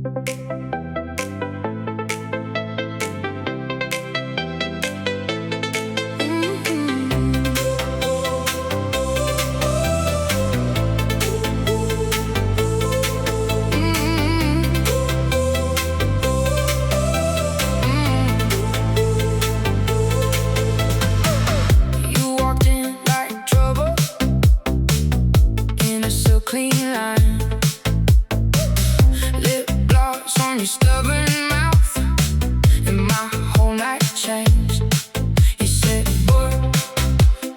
You walked in like trouble in a so clean line. Lip gloss on your stubborn mouth, and my whole night changed. You said, boy,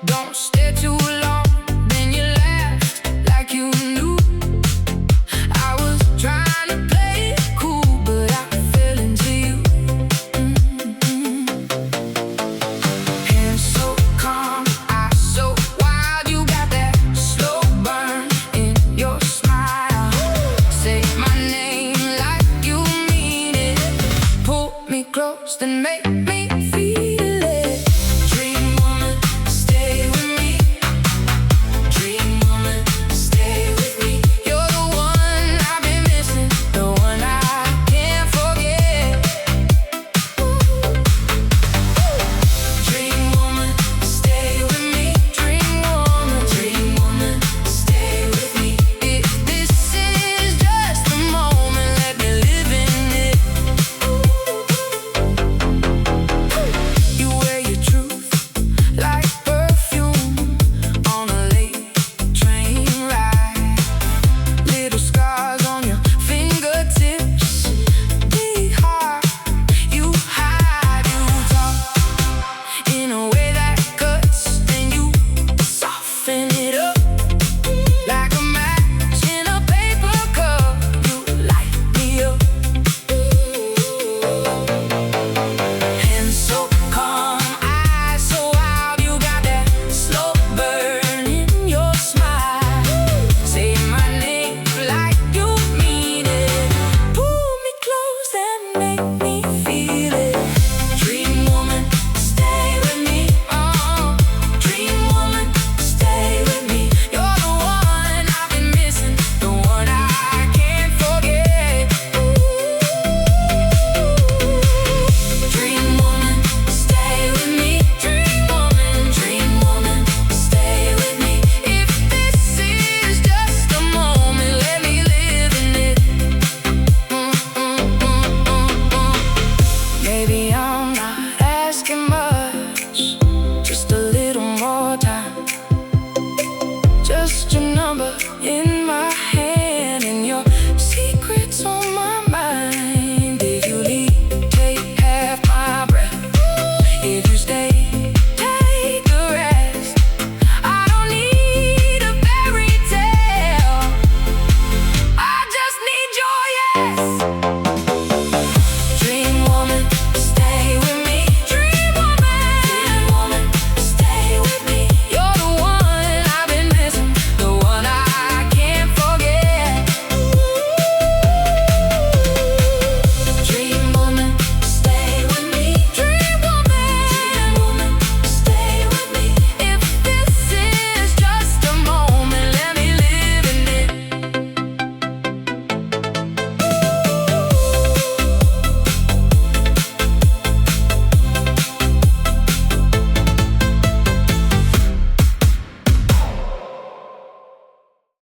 don't stay too long. Then you laughed like you knew I was trying to play it cool, but I fell into you. Hands so calm, eyes so wild. You got that slow burn in your smile. Say my name like you mean it. Pull me close, then make